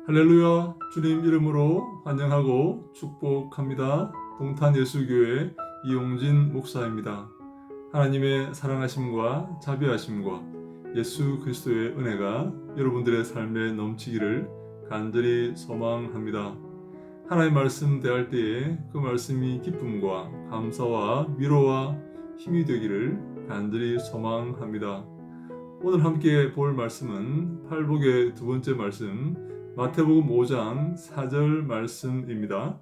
할렐루야, 주님 이름으로 환영하고 축복합니다. 동탄예수교회 이용진 목사입니다. 하나님의 사랑하심과 자비하심과 예수 그리스도의 은혜가 여러분들의 삶에 넘치기를 간절히 소망합니다. 하나님의 말씀 대할 때에 그 말씀이 기쁨과 감사와 위로와 힘이 되기를 간절히 소망합니다. 오늘 함께 볼 말씀은 팔복의 두 번째 말씀 마태복음 5장 4절 말씀입니다.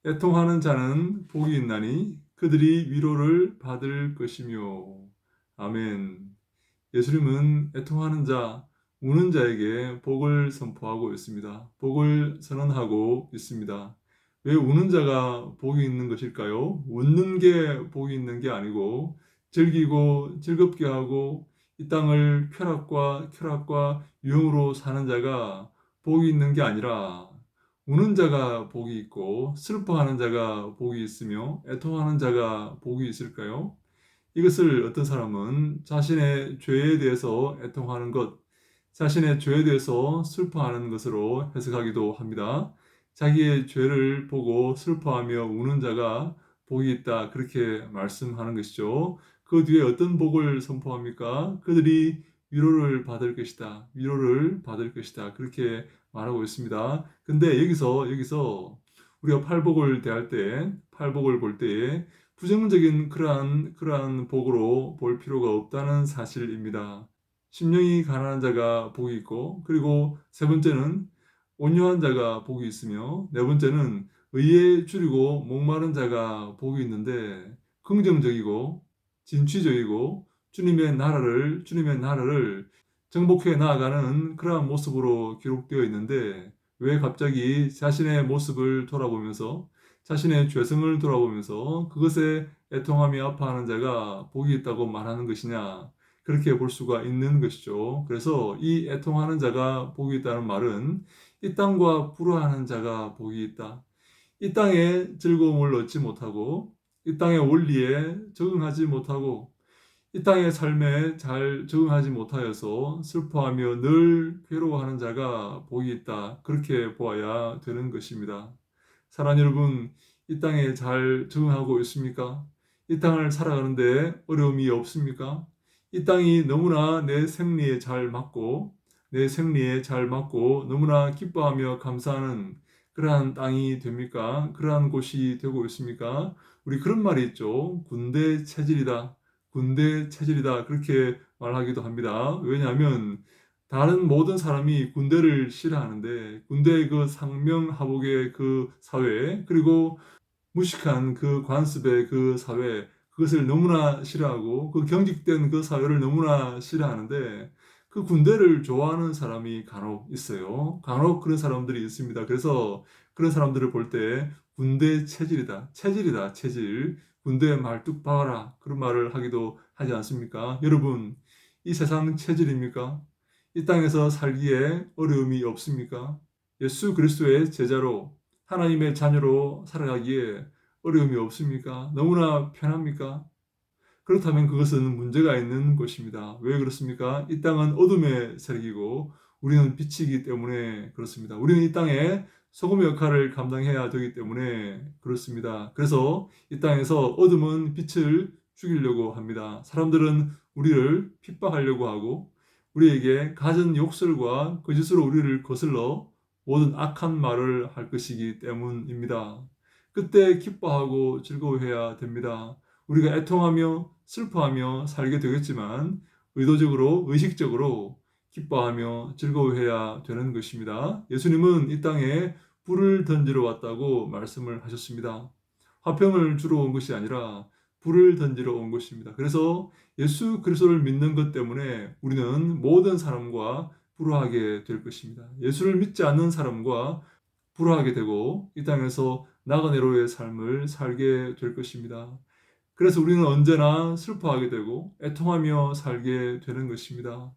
애통하는 자는 복이 있나니 그들이 위로를 받을 것이며. 아멘. 예수님은 애통하는 자, 우는 자에게 복을 선포하고 있습니다. 복을 선언하고 있습니다. 왜 우는 자가 복이 있는 것일까요? 웃는 게 복이 있는 게 아니고 즐기고 즐겁게 하고 이 땅을 쾌락과 유흥으로 사는 자가 복이 있는 게 아니라 우는 자가 복이 있고 슬퍼하는 자가 복이 있으며 애통하는 자가 복이 있을까요? 이것을 어떤 사람은 자신의 죄에 대해서 애통하는 것, 자신의 죄에 대해서 슬퍼하는 것으로 해석하기도 합니다. 자기의 죄를 보고 슬퍼하며 우는 자가 복이 있다, 그렇게 말씀하는 것이죠. 그 뒤에 어떤 복을 선포합니까? 그들이 위로를 받을 것이다, 위로를 받을 것이다, 그렇게 말하고 있습니다. 근데 여기서 우리가 팔복을 대할 때, 팔복을 볼 때에 부정적인 그러한 복으로 볼 필요가 없다는 사실입니다. 심령이 가난한 자가 복이 있고, 그리고 세 번째는 온유한 자가 복이 있으며, 네 번째는 의에 줄이고 목마른 자가 복이 있는데, 긍정적이고 진취적이고 주님의 나라를 정복해 나아가는 그러한 모습으로 기록되어 있는데, 왜 갑자기 자신의 모습을 돌아보면서 자신의 죄성을 돌아보면서 그것에 애통하며 아파하는 자가 복이 있다고 말하는 것이냐, 그렇게 볼 수가 있는 것이죠. 그래서 이 애통하는 자가 복이 있다는 말은 이 땅과 불화하는 자가 복이 있다, 이 땅에 즐거움을 얻지 못하고 이 땅의 원리에 적응하지 못하고 이 땅의 삶에 잘 적응하지 못하여서 슬퍼하며 늘 괴로워하는 자가 복이 있다, 그렇게 보아야 되는 것입니다. 사랑하는 여러분, 이 땅에 잘 적응하고 있습니까? 이 땅을 살아가는데 어려움이 없습니까? 이 땅이 너무나 내 생리에 잘 맞고 너무나 기뻐하며 감사하는 그러한 땅이 됩니까? 그러한 곳이 되고 있습니까? 우리 그런 말이 있죠. 군대 체질이다, 군대 체질이다, 그렇게 말하기도 합니다. 왜냐하면 다른 모든 사람이 군대를 싫어하는데, 군대의 그 상명하복의 그 사회, 그리고 무식한 그 관습의 그 사회, 그것을 너무나 싫어하고 그 경직된 그 사회를 너무나 싫어하는데, 그 군대를 좋아하는 사람이 간혹 있어요. 간혹 그런 사람들이 있습니다. 그래서 그런 사람들을 볼 때 군대 체질, 군대에 말뚝 박아라, 그런 말을 하기도 하지 않습니까? 여러분, 이 세상 체질입니까? 이 땅에서 살기에 어려움이 없습니까? 예수 그리스도의 제자로 하나님의 자녀로 살아가기에 어려움이 없습니까? 너무나 편합니까? 그렇다면 그것은 문제가 있는 것입니다. 왜 그렇습니까? 이 땅은 어둠의 세력이고 우리는 빛이기 때문에 그렇습니다. 우리는 이 땅에 소금의 역할을 감당해야 되기 때문에 그렇습니다. 그래서 이 땅에서 어둠은 빛을 죽이려고 합니다. 사람들은 우리를 핍박하려고 하고 우리에게 가진 욕설과 거짓으로 우리를 거슬러 모든 악한 말을 할 것이기 때문입니다. 그때 기뻐하고 즐거워해야 됩니다. 우리가 애통하며 슬퍼하며 살게 되겠지만 의식적으로 기뻐하며 즐거워해야 되는 것입니다. 예수님은 이 땅에 불을 던지러 왔다고 말씀을 하셨습니다. 화평을 주러 온 것이 아니라 불을 던지러 온 것입니다. 그래서 예수 그리스도를 믿는 것 때문에 우리는 모든 사람과 불화하게 될 것입니다. 예수를 믿지 않는 사람과 불화하게 되고 이 땅에서 나그네로의 삶을 살게 될 것입니다. 그래서 우리는 언제나 슬퍼하게 되고 애통하며 살게 되는 것입니다.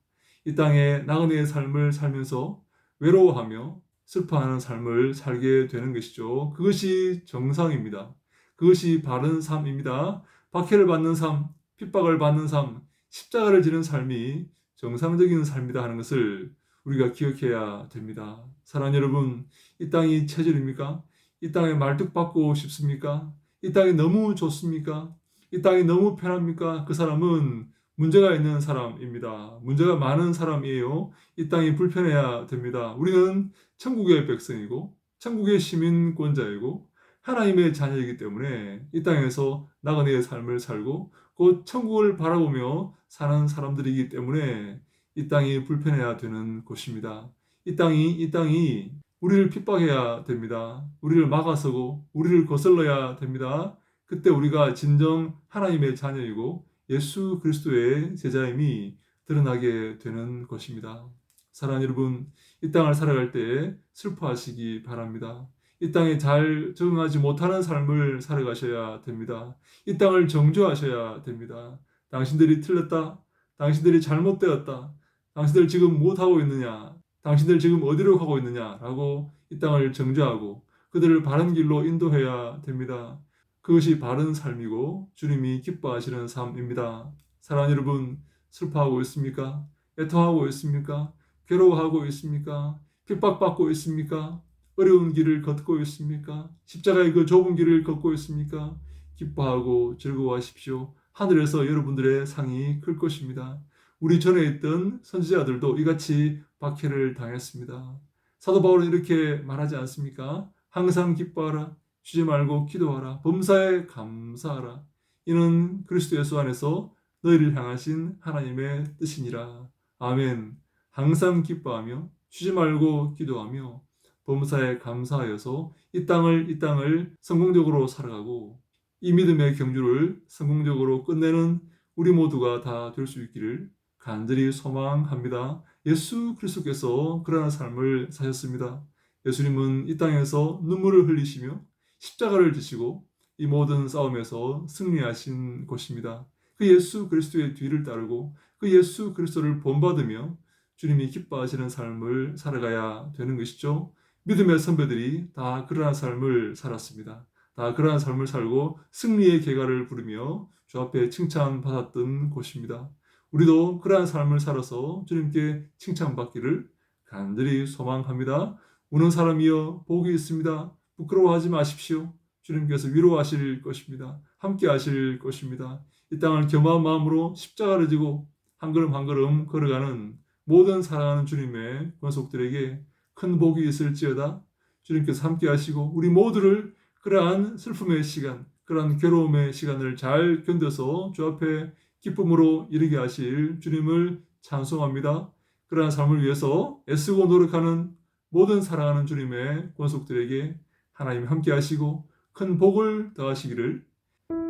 이 땅에 나그네의 삶을 살면서 외로워하며 슬퍼하는 삶을 살게 되는 것이죠. 그것이 정상입니다. 그것이 바른 삶입니다. 박해를 받는 삶, 핍박을 받는 삶, 십자가를 지는 삶이 정상적인 삶이다 하는 것을 우리가 기억해야 됩니다. 사랑하는 여러분, 이 땅이 체질입니까? 이 땅에 말뚝박고 싶습니까? 이 땅이 너무 좋습니까? 이 땅이 너무 편합니까? 그 사람은 문제가 있는 사람입니다. 문제가 많은 사람이에요. 이 땅이 불편해야 됩니다. 우리는 천국의 백성이고 천국의 시민권자이고 하나님의 자녀이기 때문에 이 땅에서 나그네의 삶을 살고 곧 천국을 바라보며 사는 사람들이기 때문에 이 땅이 불편해야 되는 곳입니다. 이 땅이 우리를 핍박해야 됩니다. 우리를 막아서고 우리를 거슬러야 됩니다. 그때 우리가 진정 하나님의 자녀이고 예수 그리스도의 제자임이 드러나게 되는 것입니다. 사랑하는 여러분, 이 땅을 살아갈 때 슬퍼하시기 바랍니다. 이 땅에 잘 적응하지 못하는 삶을 살아가셔야 됩니다. 이 땅을 정죄하셔야 됩니다. 당신들이 틀렸다. 당신들이 잘못되었다. 당신들 지금 무엇하고 있느냐? 당신들 지금 어디로 가고 있느냐라고 이 땅을 정죄하고 그들을 바른 길로 인도해야 됩니다. 그것이 바른 삶이고 주님이 기뻐하시는 삶입니다. 사랑하는 여러분, 슬퍼하고 있습니까? 애통하고 있습니까? 괴로워하고 있습니까? 핍박받고 있습니까? 어려운 길을 걷고 있습니까? 십자가의 그 좁은 길을 걷고 있습니까? 기뻐하고 즐거워하십시오. 하늘에서 여러분들의 상이 클 것입니다. 우리 전에 있던 선지자들도 이같이 박해를 당했습니다. 사도 바울은 이렇게 말하지 않습니까? 항상 기뻐하라. 쉬지 말고 기도하라. 범사에 감사하라. 이는 그리스도 예수 안에서 너희를 향하신 하나님의 뜻이니라. 아멘. 항상 기뻐하며 쉬지 말고 기도하며 범사에 감사하여서 이 땅을 성공적으로 살아가고 이 믿음의 경주를 성공적으로 끝내는 우리 모두가 다 될 수 있기를 간절히 소망합니다. 예수 그리스도께서 그러한 삶을 사셨습니다. 예수님은 이 땅에서 눈물을 흘리시며 십자가를 지시고 이 모든 싸움에서 승리하신 것입니다. 그 예수 그리스도의 뒤를 따르고 그 예수 그리스도를 본받으며 주님이 기뻐하시는 삶을 살아가야 되는 것이죠. 믿음의 선배들이 다 그러한 삶을 살았습니다. 다 그러한 삶을 살고 승리의 계가를 부르며 주 앞에 칭찬받았던 곳입니다. 우리도 그러한 삶을 살아서 주님께 칭찬받기를 간절히 소망합니다. 우는 사람이여 복이 있습니다. 부끄러워하지 마십시오. 주님께서 위로하실 것입니다. 함께 하실 것입니다. 이 땅을 겸허한 마음으로 십자가를 지고 한 걸음 한 걸음 걸어가는 모든 사랑하는 주님의 권속들에게 큰 복이 있을지어다. 주님께서 함께 하시고 우리 모두를 그러한 슬픔의 시간, 그러한 괴로움의 시간을 잘 견뎌서 주 앞에 기쁨으로 이르게 하실 주님을 찬송합니다. 그러한 삶을 위해서 애쓰고 노력하는 모든 사랑하는 주님의 권속들에게 하나님 함께 하시고 큰 복을 더하시기를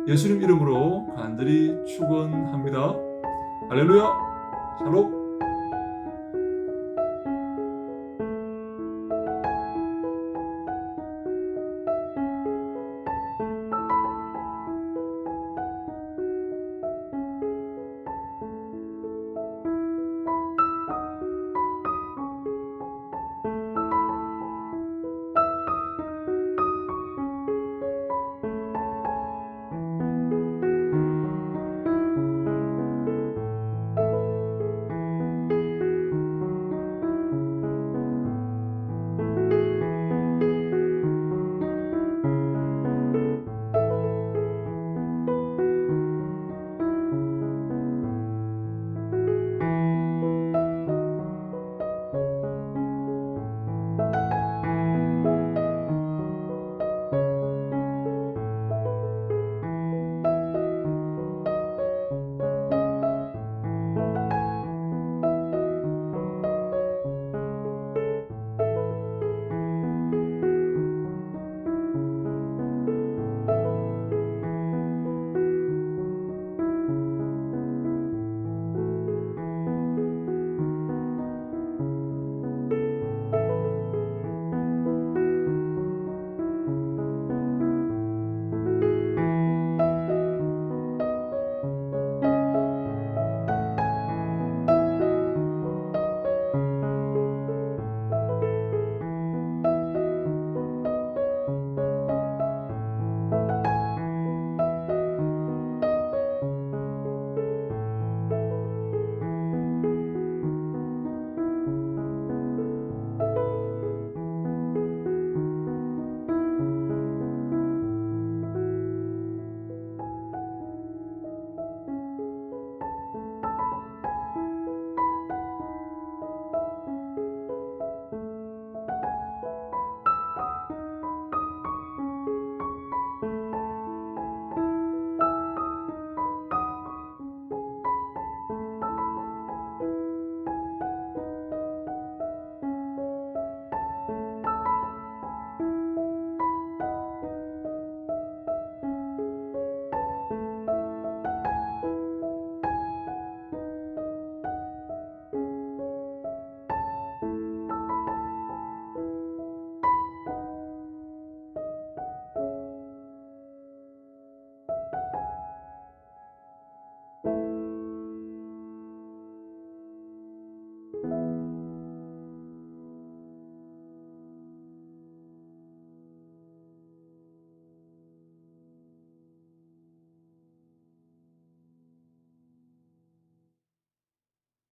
예수님 이름으로 간절히 축원합니다. 할렐루야. 샬롬.